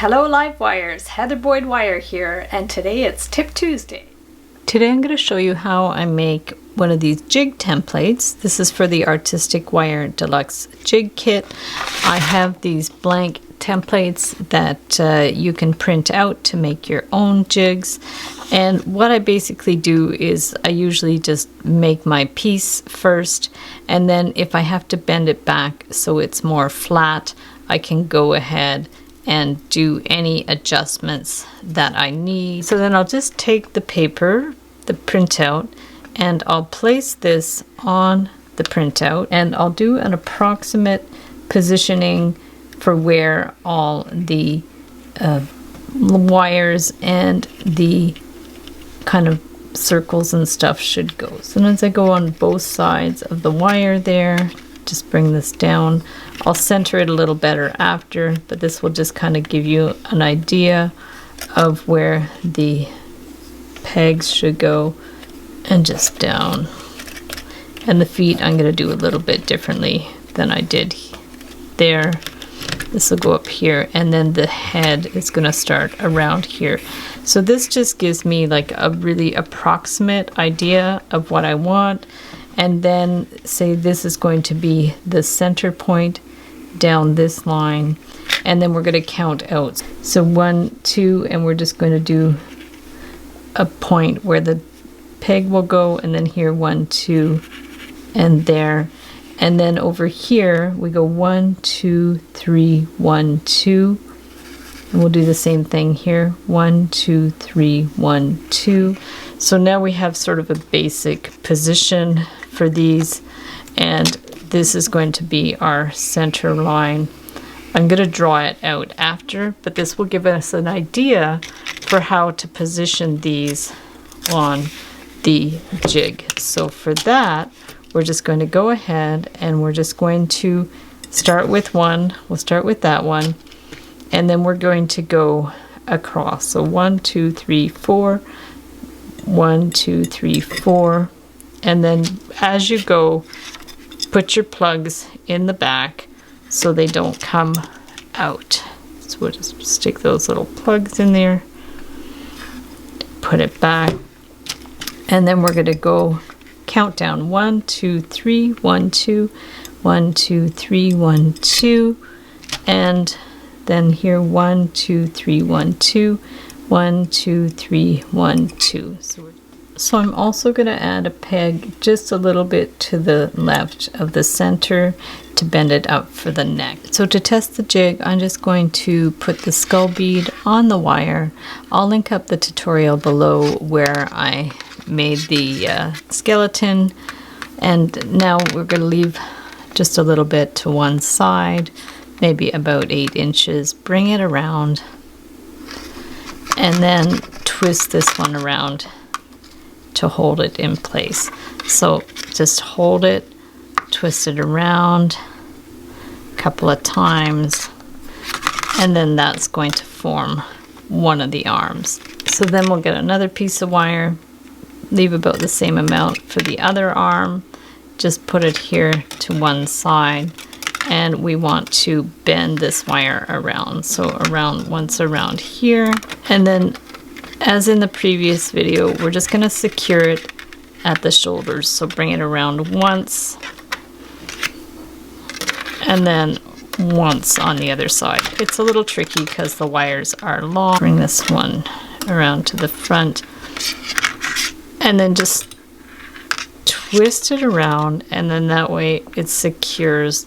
Hello Live Wires, Heather Boyd Wire here, and today it's Tip Tuesday. Today I'm going to show you how I make one of these jig templates. This is for the Artistic Wire Deluxe Jig Kit. I have these blank templates that you can print out to make your own jigs. And what I basically do is I usually just make my piece first, and then if I have to bend it back so it's more flat, I can go ahead and do any adjustments that I need. So then I'll just take the paper, the printout, and I'll place this on the printout, and I'll do an approximate positioning for where all the wires and the kind of circles and stuff should go. So as I go on both sides of the wire there, just bring this down. I'll center it a little better after, but this will just kind of give you an idea of where the pegs should go, and just down. And the feet I'm going to do a little bit differently than I did there. This will go up here, and then the head is going to start around here. So this just gives me like a really approximate idea of what I want. And then say this is going to be the center point down this line, and then we're going to count out. So 1, 2, and we're just going to do a point where the peg will go, and then here 1, 2, and there. And then over here we go 1, 2, 3, 1, 2. And we'll do the same thing here. 1, 2, 3, 1, 2. So now we have sort of a basic position for these, and this is going to be our center line. I'm going to draw it out after, but this will give us an idea for how to position these on the jig. So for that, we're just going to go ahead and we're just going to start with one. We'll start with that one, and then we're going to go across. So 1, 2, 3, 4, 1, 2, 3, 4, and then as you go, put your plugs in the back so they don't come out. So we'll just stick those little plugs in there, put it back, and then we're going to go count down 1, 2, 3, 1, 2, 1, 2, 3, 1, 2, and then here 1, 2, 3, 1, 2, 1, 2, 3, 1, 2. So I'm also going to add a peg just a little bit to the left of the center to bend it up for the neck. So to test the jig, I'm just going to put the skull bead on the wire. I'll link up the tutorial below where I made the skeleton, and now we're going to leave just a little bit to one side, maybe about 8 inches. Bring it around, and then twist this one around to hold it in place. So just hold it, twist it around a couple of times, and then that's going to form one of the arms. So then we'll get another piece of wire, leave about the same amount for the other arm, just put it here to one side, and we want to bend this wire around. So once around here, and then as in the previous video, we're just going to secure it at the shoulders. So bring it around once, and then once on the other side. It's a little tricky because the wires are long. Bring this one around to the front, and then just twist it around, and then that way it secures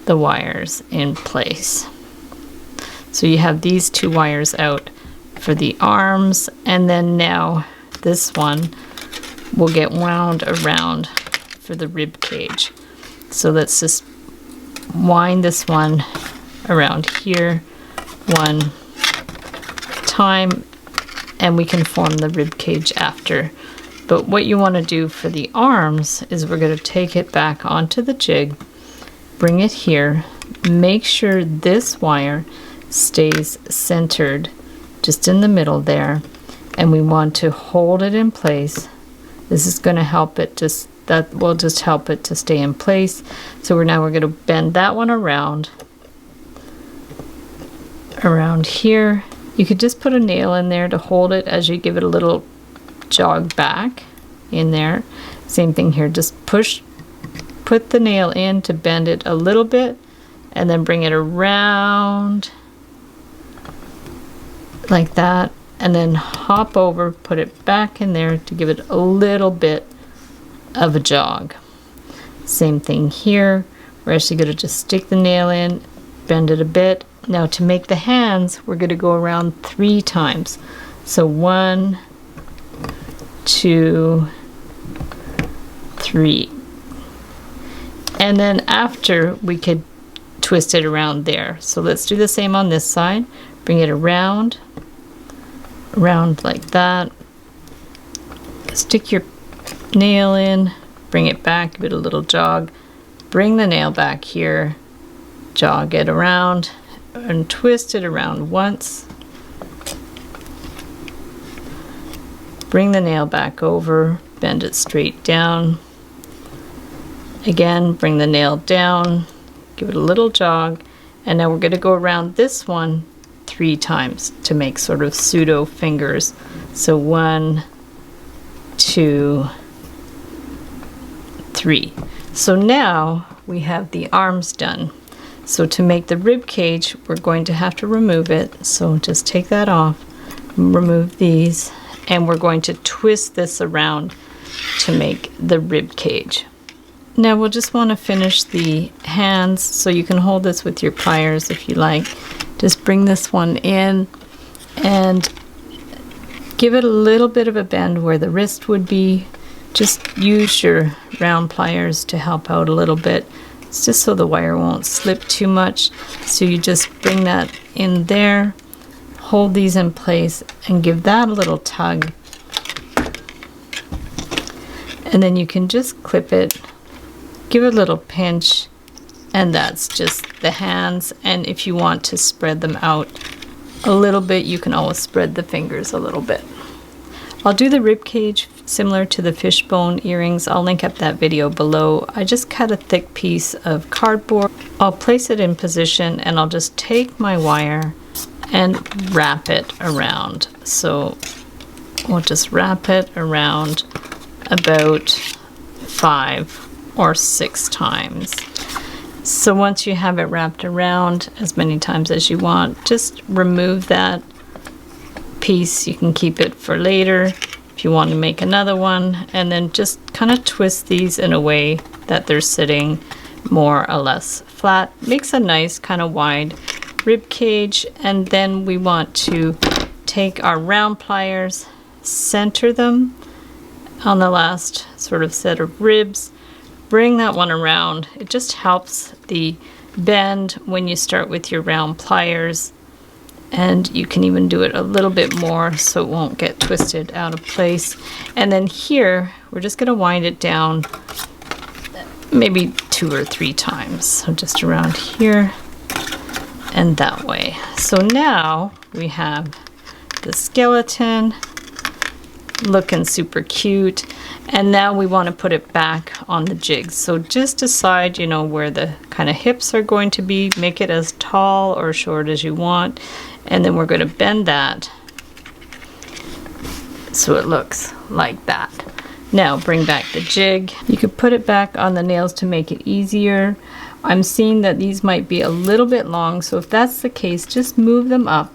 the wires in place. So you have these 2 wires out for the arms, and then now this one will get wound around for the rib cage. So let's just wind this one around here one time, and we can form the rib cage after. But what you want to do for the arms is we're going to take it back onto the jig, bring it here, make sure this wire stays centered just in the middle there, and we want to hold it in place. This is going to help it that will just help it to stay in place. So we're going to bend that one around, around here. You could just put a nail in there to hold it as you give it a little jog back in there. Same thing here, just put the nail in to bend it a little bit and then bring it around like that, and then hop over, put it back in there to give it a little bit of a jog. Same thing here. We're actually going to just stick the nail in, bend it a bit. Now to make the hands, we're going to go around 3 times. So 1, 2, 3. And then after, we could twist it around there. So let's do the same on this side. Bring it around like that. Stick your nail in, bring it back, give it a little jog. Bring the nail back here, jog it around, and twist it around once. Bring the nail back over, bend it straight down. Again, bring the nail down, give it a little jog, and now we're going to go around this one 3 times to make sort of pseudo fingers. So 1, 2, 3. So now we have the arms done. So to make the rib cage, we're going to have to remove it. So just take that off, remove these, and we're going to twist this around to make the rib cage. Now we'll just want to finish the hands, so you can hold this with your pliers if you like. Just bring this one in and give it a little bit of a bend where the wrist would be. Just use your round pliers to help out a little bit. It's just so the wire won't slip too much. So you just bring that in there, hold these in place, and give that a little tug. And then you can just clip it, give it a little pinch, and that's just the hands. And if you want to spread them out a little bit, you can always spread the fingers a little bit. I'll do the rib cage similar to the fishbone earrings. I'll link up that video below. I just cut a thick piece of cardboard. I'll place it in position and I'll just take my wire and wrap it around. So we'll just wrap it around about 5 or 6 times. So once you have it wrapped around as many times as you want, just remove that piece. You can keep it for later if you want to make another one, and then just kind of twist these in a way that they're sitting more or less flat. Makes a nice kind of wide rib cage. And then we want to take our round pliers, center them on the last sort of set of ribs, bring that one around. It just helps the bend when you start with your round pliers. And you can even do it a little bit more so it won't get twisted out of place. And then here, we're just going to wind it down maybe 2 or 3 times. So just around here and that way. So now we have the skeleton looking super cute. And now we want to put it back on the jig. So just decide, you know, where the kind of hips are going to be. Make it as tall or short as you want. And then we're going to bend that so it looks like that. Now bring back the jig. You could put it back on the nails to make it easier. I'm seeing that these might be a little bit long, so if that's the case, just move them up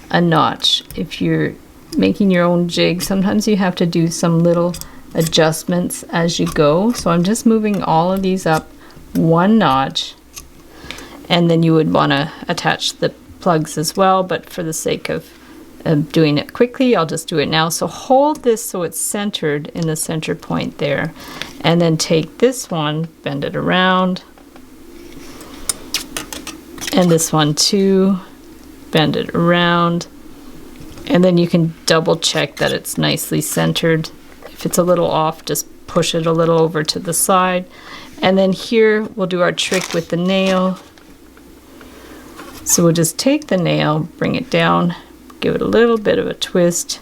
a notch. If you're making your own jig, sometimes you have to do some little adjustments as you go. So I'm just moving all of these up 1 notch, and then you would want to attach the plugs as well, but for the sake of doing it quickly, I'll just do it now. So hold this so it's centered in the center point there, and then take this one, bend it around, and this one too, bend it around, and then you can double check that it's nicely centered. If it's a little off, just push it a little over to the side. And then here we'll do our trick with the nail. So we'll just take the nail, bring it down, give it a little bit of a twist.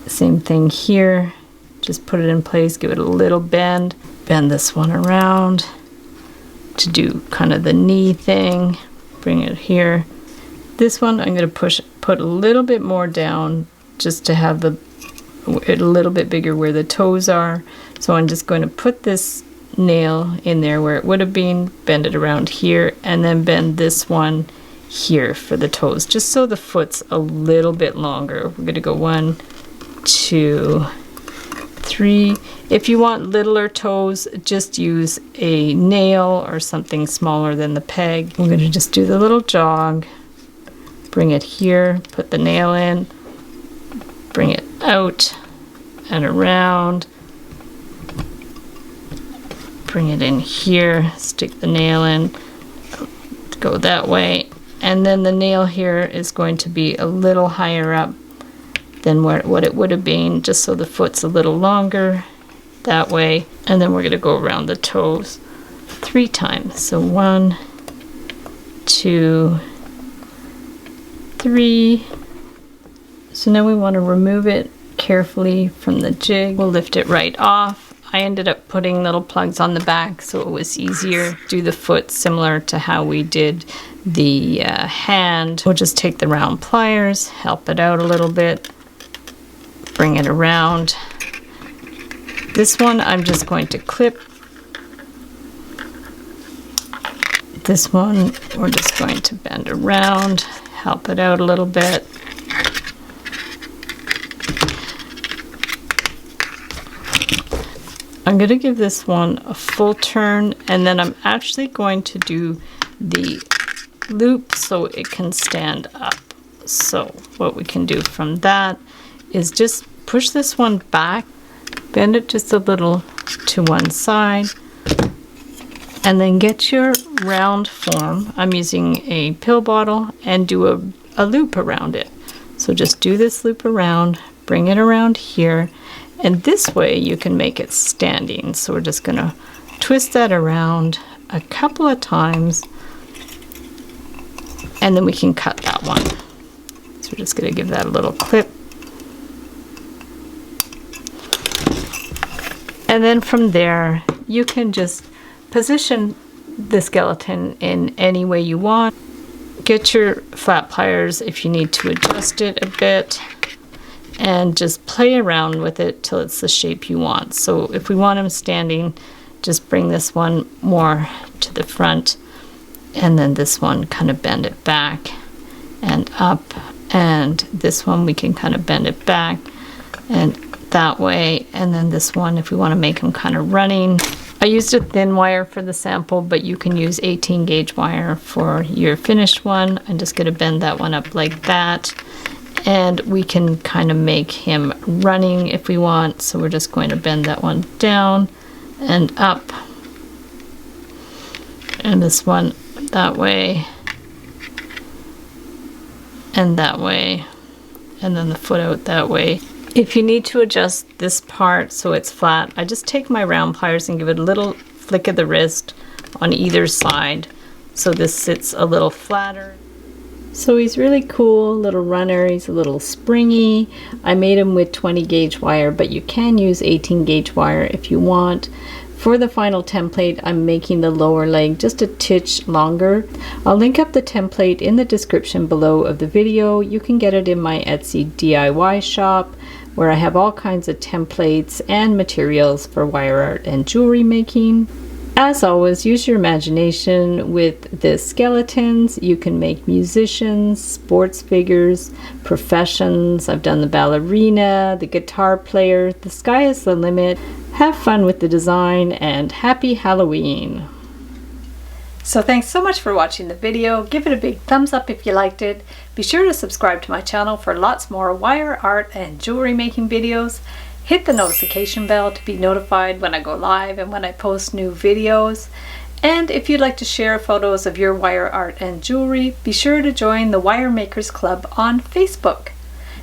Same thing here. Just put it in place, give it a little bend. Bend this one around to do kind of the knee thing. Bring it here. This one I'm going to put a little bit more down just to have it a little bit bigger where the toes are. So I'm just going to put this nail in there where it would have been, bend it around here, and then bend this one here for the toes, just so the foot's a little bit longer. We're going to go 1, 2, 3. If you want littler toes, just use a nail or something smaller than the peg. We're going to just do the little jog, bring it here, put the nail in, bring it out and around, bring it in here, stick the nail in, go that way, and then the nail here is going to be a little higher up than what it would have been, just so the foot's a little longer that way. And then we're going to go around the toes 3 times. So 1, 2, 3. So now we want to remove it carefully from the jig. We'll lift it right off. I ended up putting little plugs on the back so it was easier to do the foot similar to how we did the hand. We'll just take the round pliers, help it out a little bit, bring it around. This one I'm just going to clip. This one we're just going to bend around, help it out a little bit. I'm going to give this one a full turn, and then I'm actually going to do the loop so it can stand up. So what we can do from that is just push this one back, bend it just a little to one side, and then get your round form. I'm using a pill bottle, and do a loop around it. So just do this loop around, bring it around here, and this way you can make it standing. So we're just going to twist that around a couple of times, and then we can cut that one. So we're just going to give that a little clip. And then from there, you can just position the skeleton in any way you want. Get your flat pliers if you need to adjust it a bit, and just play around with it till it's the shape you want. So if we want him standing, just bring this one more to the front, and then this one kind of bend it back and up, and this one we can kind of bend it back and that way, and then this one if we want to make him kind of running. I used a thin wire for the sample, but you can use 18 gauge wire for your finished one. I'm just going to bend that one up like that, and we can kind of make him running if we want. So we're just going to bend that one down and up, and this one that way and that way, and then the foot out that way. If you need to adjust this part so it's flat, I just take my round pliers and give it a little flick of the wrist on either side so this sits a little flatter. So he's really cool, little runner. He's a little springy. I made him with 20 gauge wire, but you can use 18 gauge wire if you want. For the final template, I'm making the lower leg just a titch longer. I'll link up the template in the description below of the video. You can get it in my Etsy DIY shop, where I have all kinds of templates and materials for wire art and jewelry making. As always, use your imagination with the skeletons. You can make musicians, sports figures, professions. I've done the ballerina, the guitar player. The sky is the limit. Have fun with the design, and happy Halloween! So thanks so much for watching the video. Give it a big thumbs up if you liked it. Be sure to subscribe to my channel for lots more wire art and jewelry making videos. Hit the notification bell to be notified when I go live and when I post new videos. And if you'd like to share photos of your wire art and jewelry, be sure to join the Wire Makers Club on Facebook.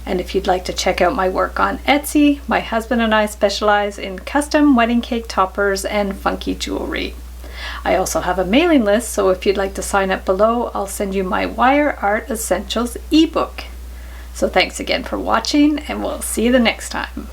And if you'd like to check out my work on Etsy, my husband and I specialize in custom wedding cake toppers and funky jewelry. I also have a mailing list, so if you'd like to sign up below, I'll send you my Wire Art Essentials ebook. So thanks again for watching, and we'll see you the next time.